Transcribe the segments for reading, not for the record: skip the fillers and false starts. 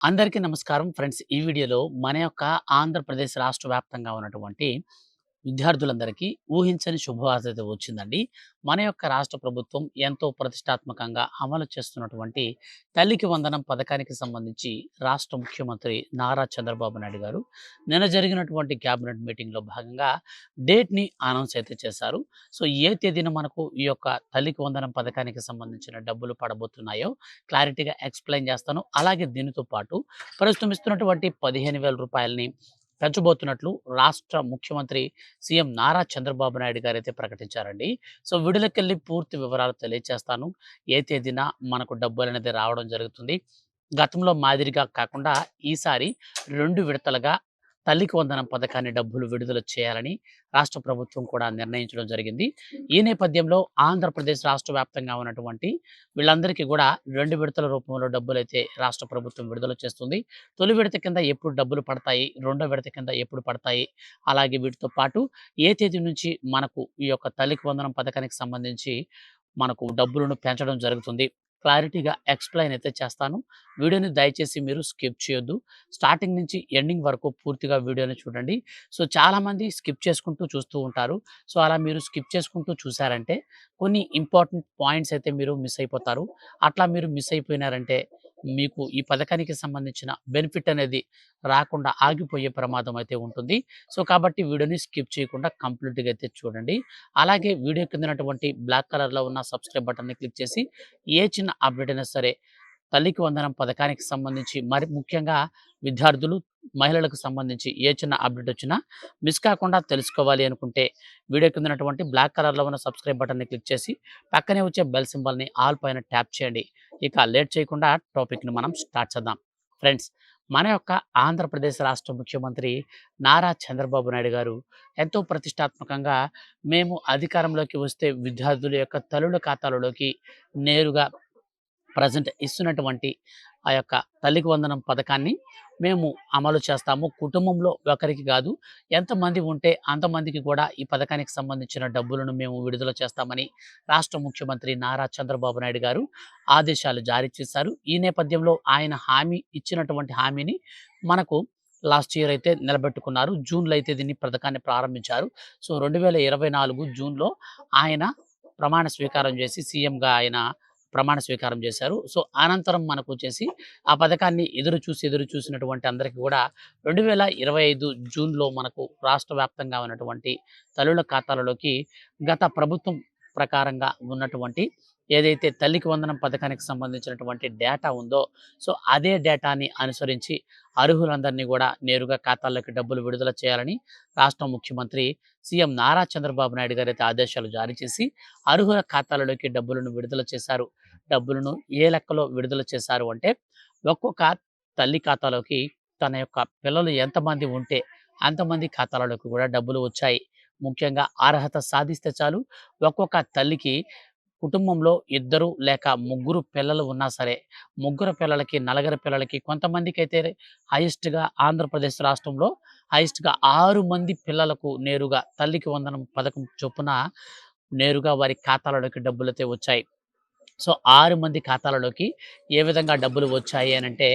అందరికీ నమస్కారం ఫ్రెండ్స్. ఈ వీడియోలో మన యొక్క ఆంధ్రప్రదేశ్ రాష్ట్ర వ్యాప్తంగా ఉన్నటువంటి విద్యార్థులందరికీ ఊహించని శుభవార్త అయితే వచ్చిందండి. మన యొక్క రాష్ట్ర ప్రభుత్వం ఎంతో ప్రతిష్టాత్మకంగా అమలు చేస్తున్నటువంటి తల్లికి వందనం పథకానికి సంబంధించి రాష్ట్ర ముఖ్యమంత్రి నారా చంద్రబాబు నాయుడు గారు నిన్న జరిగినటువంటి క్యాబినెట్ మీటింగ్‌లో భాగంగా డేట్‌ని అనౌన్స్ అయితే చేశారు. సో, ఏ తేదీన మనకు ఈ యొక్క తల్లికి వందనం పథకానికి సంబంధించిన డబ్బులు పడబోతున్నాయో క్లారిటీగా ఎక్స్‌ప్లెయిన్ చేస్తాను. అలాగే దీనితో పాటు ప్రస్తుతం ఇస్తున్నటువంటి రూ. 15,000 పెంచబోతున్నట్లు రాష్ట్ర ముఖ్యమంత్రి సీఎం నారా చంద్రబాబు నాయుడు గారైతే ప్రకటించారండి. సో, వీడియోలోకెళ్ళి పూర్తి వివరాలు తెలియజేస్తాను. ఏ తేదీన మనకు డబ్బులనేది రావడం జరుగుతుంది. గతంలో మాదిరిగా కాకుండా ఈసారి 2 విడతలుగా తల్లికి వందనం పథకాన్ని డబ్బులు విడుదల చేయాలని రాష్ట్ర ప్రభుత్వం కూడా నిర్ణయించడం జరిగింది. ఈ నేపథ్యంలో ఆంధ్రప్రదేశ్ రాష్ట్ర వ్యాప్తంగా ఉన్నటువంటి వీళ్ళందరికీ కూడా 2 విడతల రూపంలో డబ్బులైతే రాష్ట్ర ప్రభుత్వం విడుదల చేస్తుంది. తొలి విడత కింద ఎప్పుడు డబ్బులు పడతాయి, రెండో విడత కింద ఎప్పుడు పడతాయి, అలాగే వీటితో పాటు ఏ తేదీ నుంచి మనకు ఈ యొక్క తల్లికి వందనం పథకానికి సంబంధించి మనకు డబ్బులను పెంచడం జరుగుతుంది. క్లారిటీగా ఎక్స్‌ప్లెయిన్ అయితే చేస్తాను. వీడియోని దయచేసి మీరు స్కిప్ చేయొద్దు. స్టార్టింగ్ నుంచి ఎండింగ్ వరకు పూర్తిగా వీడియోని చూడండి. సో, చాలామంది స్కిప్ చేసుకుంటూ చూస్తూ ఉంటారు. సో, అలా మీరు స్కిప్ చేసుకుంటూ చూసారంటే కొన్ని ఇంపార్టెంట్ పాయింట్స్ అయితే మీరు మిస్ అయిపోతారు. అట్లా మీరు మిస్ అయిపోయినారంటే మీకు ఈ పథకానికి సంబంధించిన బెనిఫిట్ అనేది రాకుండా ఆగిపోయే ప్రమాదం అయితే ఉంటుంది. సో, కాబట్టి వీడియోని స్కిప్ చేయకుండా కంప్లీట్‌గా అయితే చూడండి. అలాగే వీడియో కిందనటువంటి బ్లాక్ కలర్‌లో ఉన్న సబ్స్క్రైబ్ బటన్‌ని క్లిక్ చేసి ఏ చిన్న అప్డేట్ అయినా సరే తల్లికి వందనం పథకానికి సంబంధించి మరి ముఖ్యంగా విద్యార్థులు, మహిళలకు సంబంధించి ఏ చిన్న అప్డేట్ వచ్చినా మిస్ కాకుండా తెలుసుకోవాలి అనుకుంటే వీడియో కింద ఉన్నటువంటి బ్లాక్ కలర్‌లో ఉన్న సబ్స్క్రైబ్ బటన్‌ని క్లిక్ చేసి పక్కనే వచ్చే బెల్ సింబల్‌ని ఆల్ పైన ట్యాప్ చేయండి. ఇక లేట్ చేయకుండా టాపిక్‌ని మనం స్టార్ట్ చేద్దాం. ఫ్రెండ్స్, మన యొక్క ఆంధ్రప్రదేశ్ రాష్ట్ర ముఖ్యమంత్రి నారా చంద్రబాబు నాయుడు గారు ఎంతో ప్రతిష్టాత్మకంగా మేము అధికారంలోకి వస్తే విద్యార్థుల యొక్క తల్లుల ఖాతాలలోకి నేరుగా ప్రజెంట్ ఇస్తున్నటువంటి ఆ యొక్క తల్లికి వందనం పథకాన్ని మేము అమలు చేస్తాము. కుటుంబంలో ఒకరికి కాదు, ఎంతమంది ఉంటే అంతమందికి కూడా ఈ పథకానికి సంబంధించిన డబ్బులను మేము విడుదల చేస్తామని రాష్ట్ర ముఖ్యమంత్రి నారా చంద్రబాబు నాయుడు గారు ఆదేశాలు జారీ చేశారు. ఈ నేపథ్యంలో ఆయన ఇచ్చినటువంటి హామీని మనకు లాస్ట్ ఇయర్ అయితే నిలబెట్టుకున్నారు. జూన్‌లో అయితే దీన్ని పథకాన్ని ప్రారంభించారు. సో, 2024 జూన్‌లో ఆయన ప్రమాణ స్వీకారం చేసి సీఎంగా ఆయన ప్రమాణ స్వీకారం చేశారు. సో, అనంతరం మనకొచ్చేసి ఆ పథకాన్ని ఎదురు చూసినటువంటి అందరికి కూడా 2025 జూన్‌లో మనకు రాష్ట్ర వ్యాప్తంగా ఉన్నటువంటి తల్లుల ఖాతాలలోకి గత ప్రభుత్వం ప్రకారంగా ఉన్నటువంటి ఏదైతే తల్లికి వందనం పథకానికి సంబంధించినటువంటి డేటా ఉందో, సో, అదే డేటాని అనుసరించి అర్హులందరినీ కూడా నేరుగా ఖాతాల్లోకి డబ్బులు విడుదల చేయాలని రాష్ట్ర ముఖ్యమంత్రి సీఎం నారా చంద్రబాబు నాయుడు గారైతే ఆదేశాలు జారీ చేసి అర్హుల ఖాతాలలోకి డబ్బులను విడుదల చేశారు. డబ్బులను ఏ లెక్కలో విడుదల చేశారు అంటే, ఒక్కొక్క తల్లి ఖాతాలోకి తన యొక్క పిల్లలు ఎంతమంది ఉంటే అంతమంది ఖాతాలలోకి కూడా డబ్బులు వచ్చాయి. ముఖ్యంగా అర్హత సాధిస్తే చాలు ఒక్కొక్క తల్లికి కుటుంబంలో ఇద్దరు లేక ముగ్గురు పిల్లలు ఉన్నా సరే, ముగ్గురు పిల్లలకి, నలుగురు పిల్లలకి కొంతమందికైతే హైయెస్ట్‌గా ఆంధ్రప్రదేశ్ రాష్ట్రంలో హైయెస్ట్‌గా 6 మంది పిల్లలకు నేరుగా తల్లికి వందనం పథకం చొప్పున నేరుగా వారి ఖాతాలలోకి డబ్బులైతే వచ్చాయి. సో, 6 మంది ఖాతాలలోకి ఏ విధంగా డబ్బులు వచ్చాయి అనంటే,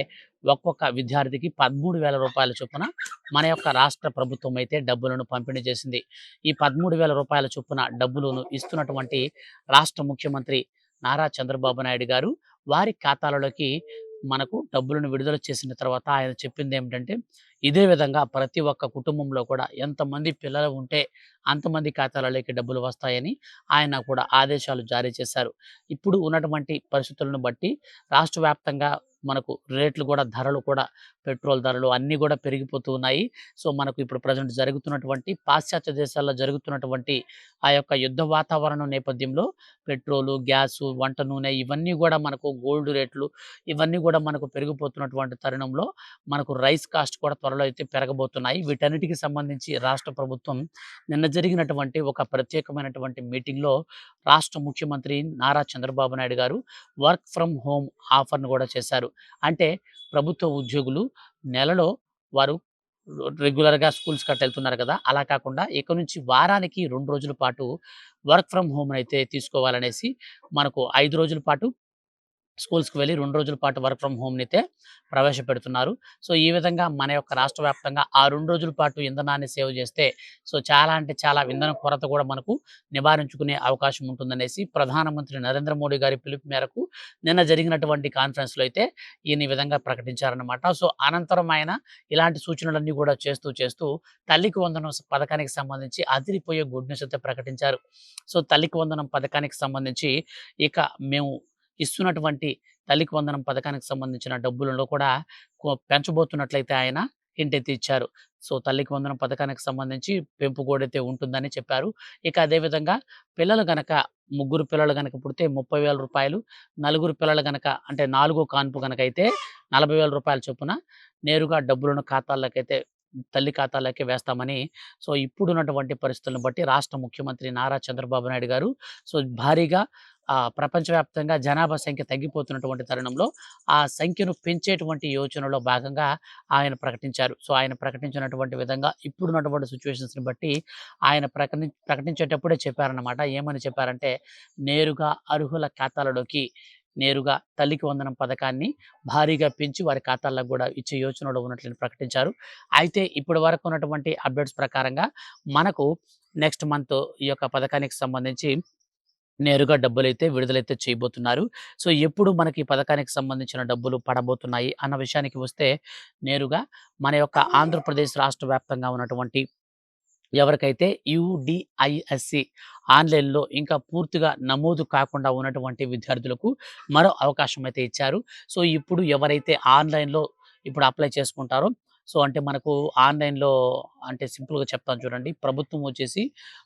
ఒక్కొక్క విద్యార్థికి రూ. 13,000 చొప్పున మన యొక్క రాష్ట్ర ప్రభుత్వం అయితే డబ్బులను పంపిణీ చేసింది. ఈ రూ. 13,000 చొప్పున డబ్బులను ఇస్తున్నటువంటి రాష్ట్ర ముఖ్యమంత్రి నారా చంద్రబాబు నాయుడు గారు వారి ఖాతాలలోకి మనకు డబ్బులను విడుదల చేసిన తర్వాత ఆయన చెప్పిందేమిటంటే, ఇదే విధంగా ప్రతి ఒక్క కుటుంబంలో కూడా ఎంతమంది పిల్లలు ఉంటే అంతమంది ఖాతాలలోకి డబ్బులు వస్తాయని ఆయన కూడా ఆదేశాలు జారీ చేశారు. ఇప్పుడు ఉన్నటువంటి పరిస్థితులను బట్టి రాష్ట్ర వ్యాప్తంగా మనకు రేట్లు కూడా ధరలు కూడా పెట్రోల్ ధరలు అన్నీ కూడా పెరిగిపోతూ ఉన్నాయి. సో, మనకు ఇప్పుడు ప్రెజెంట్ జరుగుతున్నటువంటి పాశ్చాత్య దేశాల్లో జరుగుతున్నటువంటి ఆ యొక్క యుద్ధ వాతావరణం నేపథ్యంలో పెట్రోలు, గ్యాసు, వంట నూనె ఇవన్నీ కూడా మనకు గోల్డ్ రేట్లు ఇవన్నీ కూడా మనకు పెరిగిపోతున్నటువంటి తరుణంలో మనకు రైస్ కాస్ట్ కూడా త్వరలో అయితే పెరగబోతున్నాయి. వీటన్నిటికి సంబంధించి రాష్ట్ర ప్రభుత్వం నిన్న జరిగినటువంటి ఒక ప్రత్యేకమైనటువంటి మీటింగ్‌లో రాష్ట్ర ముఖ్యమంత్రి నారా చంద్రబాబు నాయుడు గారు వర్క్ ఫ్రమ్ హోమ్ ఆఫర్‌ను కూడా చేశారు. అంటే ప్రభుత్వ ఉద్యోగులు నెలలో వారు రెగ్యులర్‌గా స్కూల్స్‌కి అట్లా ఎళ్తున్నారు కదా! అలా కాకుండా ఇక నుంచి వారానికి 2 రోజుల పాటు వర్క్ ఫ్రమ్ హోమ్‌నయితే తీసుకోవాలనేసి మనకు 5 రోజుల పాటు స్కూల్స్‌కి వెళ్లి 2 రోజుల పాటు వర్క్ ఫ్రమ్ హోమ్‌నైతే ప్రవేశపెడుతున్నారు. సో, ఈ విధంగా మన యొక్క రాష్ట్ర వ్యాప్తంగా ఆ 2 రోజుల పాటు ఇంధనాన్ని సేవ్ చేస్తే సో, చాలా అంటే చాలా ఇంధన కొరత కూడా మనకు నివారించుకునే అవకాశం ఉంటుందనేసి ప్రధానమంత్రి నరేంద్ర మోడీ గారి పిలుపు మేరకు నిన్న జరిగినటువంటి కాన్ఫరెన్స్‌లో అయితే ఈయన ఈ విధంగా ప్రకటించారన్నమాట. సో, అనంతరం ఆయన ఇలాంటి సూచనలన్నీ కూడా చేస్తూ తల్లికి వందనం పథకానికి సంబంధించి అదిరిపోయే గుడ్ న్యూస్ అయితే ప్రకటించారు. సో, తల్లికి వందనం పథకానికి సంబంధించి ఇక మేము ఇస్తున్నటువంటి తల్లికి వందనం పథకానికి సంబంధించిన డబ్బులలో కూడా పెంచబోతున్నట్లయితే ఆయన హింట్ అయితే ఇచ్చారు. సో, తల్లికి వందనం పథకానికి సంబంధించి పెంపు కూడా ఉంటుందని చెప్పారు. ఇక అదే విధంగా పిల్లలు గనక ముగ్గురు పిల్లలు గనక పుడితే రూ. 30,000, నలుగురు పిల్లలు గనక అంటే నాలుగో కాన్పు గనకైతే రూ. 40,000 చొప్పున నేరుగా డబ్బులను ఖాతాల్లోకైతే తల్లి ఖాతాలోకే వేస్తామని సో, ఇప్పుడున్నటువంటి పరిస్థితులను బట్టి రాష్ట్ర ముఖ్యమంత్రి నారా చంద్రబాబు నాయుడు గారు సో, భారీగా ప్రపంచవ్యాప్తంగా జనాభా సంఖ్య తగ్గిపోతున్నటువంటి తరుణంలో ఆ సంఖ్యను పెంచేటువంటి యోచనలో భాగంగా ఆయన ప్రకటించారు. సో, ఆయన ప్రకటించినటువంటి విధంగా ఇప్పుడున్నటువంటి సిట్యుయేషన్స్‌ని బట్టి ఆయన ప్రకటించేటప్పుడే చెప్పారన్నమాట. ఏమని చెప్పారంటే, నేరుగా అర్హుల ఖాతాలలోకి నేరుగా తల్లికి వందనం పథకాన్ని భారీగా పెంచి వారి ఖాతాలకు గూడా ఇచ్చే యోచనలో ఉన్నట్లని ప్రకటించారు. అయితే ఇప్పటి వరకు ఉన్నటువంటి అప్డేట్స్ ప్రకారంగా మనకు నెక్స్ట్ మంత్ ఈ యొక్క పథకానికి సంబంధించి నేరుగా డబ్బులైతే విడుదలైతే చేయబోతున్నారు. సో, ఎప్పుడు మనకి ఈ పథకానికి సంబంధించిన డబ్బులు పడబోతున్నాయి అన్న విషయానికి వస్తే, నేరుగా మన యొక్క ఆంధ్రప్రదేశ్ రాష్ట్ర వ్యాప్తంగా ఉన్నటువంటి ఎవరికైతే యూడిఐఎస్‌సి ఆన్‌లైన్‌లో ఇంకా పూర్తిగా నమోదు కాకుండా ఉన్నటువంటి విద్యార్థులకు మరో అవకాశం అయితే ఇచ్చారు. సో, ఇప్పుడు ఎవరైతే ఆన్‌లైన్‌లో ఇప్పుడు అప్లై చేసుకుంటారో సో, అంటే మనకు ఆన్‌లైన్‌లో అంటే సింపుల్‌గా చెప్తాను చూడండి. ప్రభుత్వం వచ్చేసి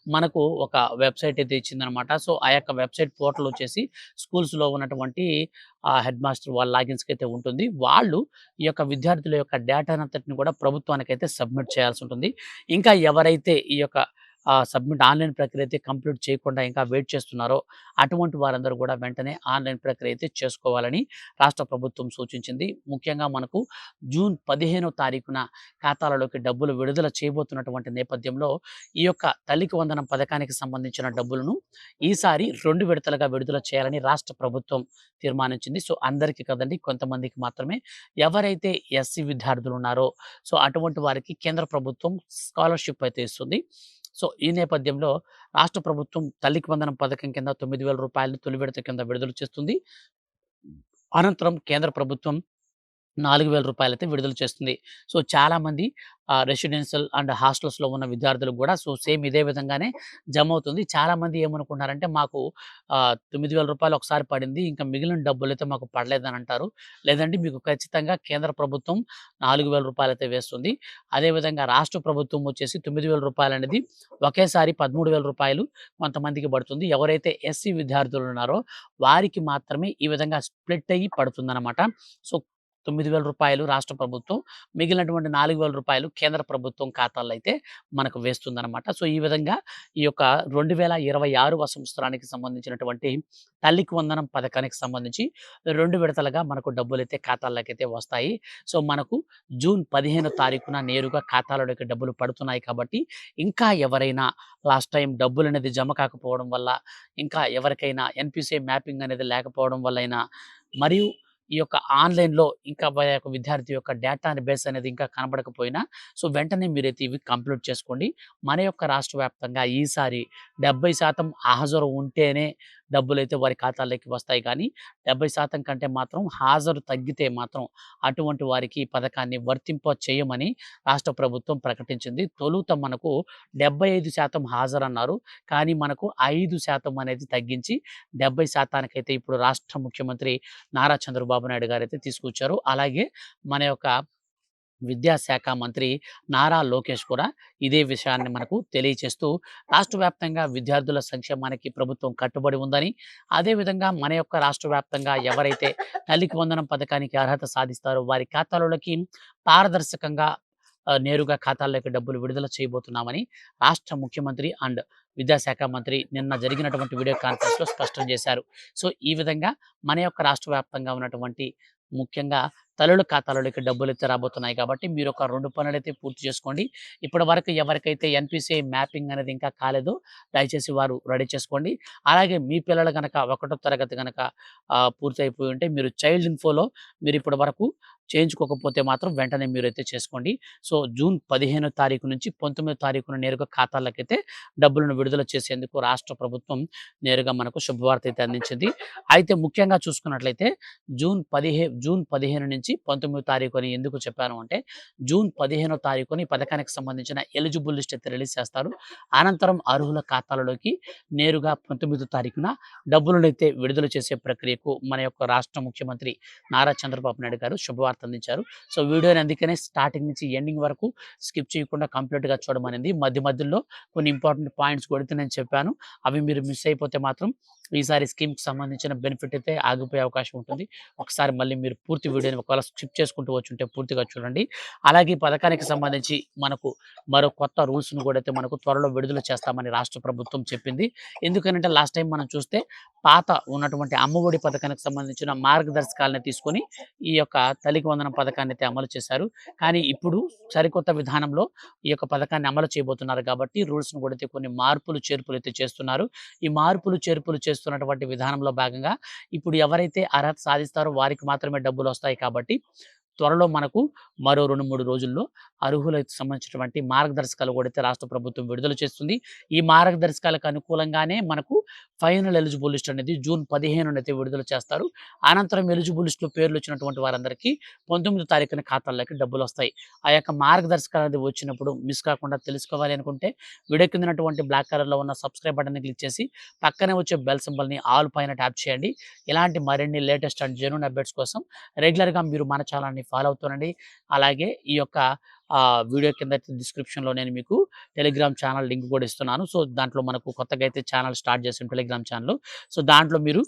మనకు ఒక వెబ్‌సైట్ అయితే ఇచ్చిందనమాట. సో, ఆ యొక్క వెబ్‌సైట్ పోర్టల్ వచ్చేసి స్కూల్స్‌లో ఉన్నటువంటి హెడ్ మాస్టర్ వాళ్ళ లాగిన్స్‌కి అయితే ఉంటుంది. వాళ్ళు ఈ యొక్క విద్యార్థుల యొక్క డేటానంతటిని కూడా ప్రభుత్వానికైతే సబ్మిట్ చేయాల్సి ఉంటుంది. ఇంకా ఎవరైతే ఈ యొక్క సబ్మిట్ ఆన్‌లైన్ ప్రక్రియ అయితే కంప్లీట్ చేయకుండా ఇంకా వెయిట్ చేస్తున్నారో, అటువంటి వారందరూ కూడా వెంటనే ఆన్‌లైన్ ప్రక్రియ అయితే చేసుకోవాలని రాష్ట్ర ప్రభుత్వం సూచించింది. ముఖ్యంగా మనకు జూన్ 15వ తారీఖున ఖాతాలలోకి డబ్బులు విడుదల చేయబోతున్నటువంటి నేపథ్యంలో, ఈ యొక్క తల్లికి వందనం పథకానికి సంబంధించిన డబ్బులను ఈసారి 2 విడతలుగా విడుదల చేయాలని రాష్ట్ర ప్రభుత్వం తీర్మానించింది. సో, అందరికీ కదండీ! కొంతమందికి మాత్రమే. ఎవరైతే ఎస్సీ విద్యార్థులు ఉన్నారో, సో, అటువంటి వారికి కేంద్ర ప్రభుత్వం స్కాలర్‌షిప్ అయితే ఇస్తుంది. సో, ఈ నేపథ్యంలో రాష్ట్ర ప్రభుత్వం తల్లికి వందనం పథకం కింద రూ. 9,000 తొలి విడత కింద విడుదల చేస్తుంది. అనంతరం కేంద్ర ప్రభుత్వం రూ. 4,000 అయితే విడుదల చేస్తుంది. సో, చాలామంది రెసిడెన్షియల్ అండ్ హాస్టల్స్‌లో ఉన్న విద్యార్థులకు గూడా సో, సేమ్ ఇదే విధంగానే జమవుతుంది. చాలామంది ఏమనుకుంటున్నారంటే, మాకు రూ. 9,000 ఒకసారి పడింది. ఇంకా మిగిలిన డబ్బులైతే మాకు పడలేదని అంటారు. లేదంటే మీకు ఖచ్చితంగా కేంద్ర ప్రభుత్వం రూ. 4,000 అయితే వేస్తుంది. అదేవిధంగా రాష్ట్ర ప్రభుత్వం వచ్చేసి రూ. 9,000 అనేది ఒకేసారి రూ. 13,000 కొంతమందికి పడుతుంది. ఎవరైతే ఎస్సీ విద్యార్థులు ఉన్నారో వారికి మాత్రమే ఈ విధంగా స్ప్లిట్ అయ్యి పడుతుందనమాట. సో, రూ. 9,000 రాష్ట్ర ప్రభుత్వం, మిగిలినటువంటి రూ. 4,000 కేంద్ర ప్రభుత్వం ఖాతాల్లో అయితే మనకు వేస్తుందనమాట. సో, ఈ విధంగా ఈ యొక్క 2026వ సంవత్సరానికి సంబంధించినటువంటి తల్లికి వందనం పథకానికి సంబంధించి 2 విడతలుగా మనకు డబ్బులైతే ఖాతాల్లోకైతే వస్తాయి. సో, మనకు జూన్ 15 తారీఖున నేరుగా ఖాతాలలోకి డబ్బులు పడుతున్నాయి కాబట్టి, ఇంకా ఎవరైనా లాస్ట్ టైమ్ డబ్బులనేది జమ కాకపోవడం వల్ల, ఇంకా ఎవరికైనా ఎన్‌పీసీఐ మ్యాపింగ్ అనేది లేకపోవడం వల్లైనా, మరియు ఈ యొక్క ఆన్‌లైన్‌లో ఇంకా యొక్క విద్యార్థి యొక్క డేటా బేస్ అనేది ఇంకా కనబడకపోయినా, సో, వెంటనే మీరైతే ఇవి కంప్లీట్ చేసుకోండి. మన యొక్క రాష్ట్ర వ్యాప్తంగా ఈసారి 70% హాజరు ఉంటేనే డబ్బులైతే వారి ఖాతాల్లోకి వస్తాయి కానీ, 70% కంటే మాత్రం హాజరు తగ్గితే మాత్రం అటువంటి వారికి ఈ పథకాన్ని వర్తింప చేయమని రాష్ట్ర ప్రభుత్వం ప్రకటించింది. తొలుత మనకు 75% హాజరన్నారు. కానీ మనకు 5% అనేది తగ్గించి 70%కైతే ఇప్పుడు రాష్ట్ర ముఖ్యమంత్రి నారా చంద్రబాబు నాయుడు గారైతే తీసుకొచ్చారు. అలాగే మన యొక్క విద్యాశాఖ మంత్రి నారా లోకేష్ కూడా ఇదే విషయాన్ని మనకు తెలియచేస్తూ, రాష్ట్ర వ్యాప్తంగా విద్యార్థుల సంక్షేమానికి ప్రభుత్వం కట్టుబడి ఉందని, అదేవిధంగా మన యొక్క రాష్ట్ర వ్యాప్తంగా ఎవరైతే తల్లికి వందనం పథకానికి అర్హత సాధిస్తారో వారి ఖాతాలలోకి పారదర్శకంగా నేరుగా ఖాతాల్లోకి డబ్బులు విడుదల చేయబోతున్నామని రాష్ట్ర ముఖ్యమంత్రి అండ్ విద్యాశాఖ మంత్రి నిన్న జరిగినటువంటి వీడియో కాన్ఫరెన్స్‌లో స్పష్టం చేశారు. సో, ఈ విధంగా మన యొక్క రాష్ట్ర వ్యాప్తంగా ఉన్నటువంటి ముఖ్యంగా తల్లుల ఖాతాలోకి డబ్బులైతే రాబోతున్నాయి కాబట్టి మీరొక 2 పనులైతే పూర్తి చేసుకోండి. ఇప్పటివరకు ఎవరికైతే ఎన్‌పిసిఐ మ్యాపింగ్ అనేది ఇంకా కాలేదో దయచేసి వారు రెడీ చేసుకోండి. అలాగే మీ పిల్లలు గనక ఒకటో తరగతి గనక పూర్తయిపోయి ఉంటే మీరు చైల్డ్ ఇన్ఫోలో మీరిప్పటి వరకు చేయించుకోకపోతే మాత్రం వెంటనే మీరైతే చేసుకోండి. సో, జూన్ 15 తారీఖు నుంచి 19 తారీఖున నేరుగా ఖాతాలకైతే డబ్బులను విడుదల చేసేందుకు రాష్ట్ర ప్రభుత్వం నేరుగా మనకు శుభవార్త అయితే అందించింది. అయితే ముఖ్యంగా చూసుకున్నట్లయితే జూన్ 15 నుంచి 19 తారీఖు అని ఎందుకు చెప్పాను అంటే, జూన్ 15 తారీఖున ఈ పథకానికి సంబంధించిన ఎలిజిబుల్ లిస్ట్ అయితే రిలీజ్ చేస్తారు. అనంతరం అర్హుల ఖాతాలలోకి నేరుగా 19 తారీఖున డబ్బులనైతే విడుదల చేసే ప్రక్రియకు మన యొక్క రాష్ట్ర ముఖ్యమంత్రి నారా చంద్రబాబు నాయుడు గారు శుభవార్త అందించారు. సో, వీడియోని అందుకనే స్టార్టింగ్ నుంచి ఎండింగ్ వరకు స్కిప్ చేయకుండా కంప్లీట్‌గా చూడమనింది. మధ్యలో కొన్ని ఇంపార్టెంట్ పాయింట్స్ కూడా అయితే నేను చెప్పాను. అవి మీరు మిస్ అయిపోతే మాత్రం ఈసారి స్కీమ్‌కి సంబంధించిన బెనిఫిట్ అయితే ఆగిపోయే అవకాశం ఉంటుంది. ఒకసారి మళ్ళీ మీరు పూర్తి వీడియోని ఒకవేళ స్కిప్ చేసుకుంటూ వచ్చుంటే పూర్తిగా చూడండి. అలాగే ఈ పథకానికి సంబంధించి మనకు మరో కొత్త రూల్స్‌ను కూడా అయితే మనకు త్వరలో విడుదల చేస్తామని రాష్ట్ర ప్రభుత్వం చెప్పింది. ఎందుకనంటే లాస్ట్ టైం మనం చూస్తే పాత ఉన్నటువంటి అమ్మఒడి పథకానికి సంబంధించిన మార్గదర్శకాలను తీసుకొని ఈ యొక్క తల్లికి వందనం పథకాన్ని అయితే అమలు చేశారు. కానీ ఇప్పుడు సరికొత్త విధానంలో ఈ యొక్క పథకాన్ని అమలు చేయబోతున్నారు కాబట్టి రూల్స్‌ను కూడా అయితే కొన్ని మార్పులు, చేర్పులు అయితే చేస్తున్నారు. ఈ మార్పులు, చేర్పులు చేస్తున్నటువంటి విధానంలో భాగంగా ఇప్పుడు ఎవరైతే అర్హత సాధిస్తారో వారికి మాత్రమే డబ్బులొస్తాయి కాబట్టి త్వరలో మనకు మరో 2, 3 రోజుల్లో అర్హులకు సంబంధించినటువంటి మార్గదర్శకాలు కూడా అయితే రాష్ట్ర ప్రభుత్వం విడుదల చేస్తుంది. ఈ మార్గదర్శకాలకు అనుకూలంగానే మనకు ఫైనల్ ఎలిజిబుల్ లిస్ట్ అనేది జూన్ 15 అయితే విడుదల చేస్తారు. అనంతరం ఎలిజిబుల్ లిస్ట్‌లో పేర్లు వచ్చినటువంటి వారందరికీ 19 తారీఖున ఖాతాల్లోకి డబ్బులొస్తాయి. ఆ యొక్క మార్గదర్శకాలు అనేది వచ్చినప్పుడు మిస్ కాకుండా తెలుసుకోవాలి అనుకుంటే వీడియో కింద ఉన్నటువంటి బ్లాక్ కలర్‌లో ఉన్న సబ్స్క్రైబ్ బటన్‌ని క్లిక్ చేసి పక్కనే వచ్చే బెల్ సింబల్‌ని ఆల్ పైన ట్యాప్ చేయండి. ఇలాంటి మరిన్ని లేటెస్ట్ అండ్ జెన్యూన్ అప్డేట్స్ కోసం రెగ్యులర్‌గా మీరు మన ఛానెల్‌ని ఫాలో అవుతుండండి. అలాగే ఈ యొక్క వీడియో కింద డిస్క్రిప్షన్‌లో నేను మీకు టెలిగ్రామ్ ఛానల్ లింక్ కూడా ఇస్తున్నాను. సో, దాంట్లో మనకు కొత్తగా అయితే ఛానల్ స్టార్ట్ చేసాం టెలిగ్రామ్ ఛానల్. సో, దాంట్లో మీరు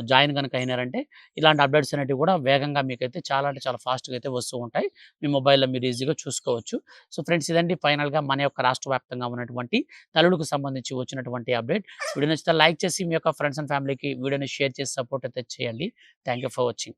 జాయిన్ గనుక అయినారంటే ఇలాంటి అప్డేట్స్ అనేటివి కూడా వేగంగా మీకైతే చాలా అంటే చాలా ఫాస్ట్‌గా అయితే వస్తూ ఉంటాయి. మీ మొబైల్‌లో మీరు ఈజీగా చూసుకోవచ్చు. సో, ఫ్రెండ్స్ ఇదండి ఫైనల్‌గా మన యొక్క రాష్ట్ర వ్యాప్తంగా ఉన్నటువంటి తల్లులకు సంబంధించి వచ్చినటువంటి అప్డేట్. వీడియో నచ్చితే లైక్ చేసి మీ యొక్క ఫ్రెండ్స్ అండ్ ఫ్యామిలీకి వీడియోని షేర్ చేసి సపోర్ట్ అయితే చేయండి. Thank you for watching.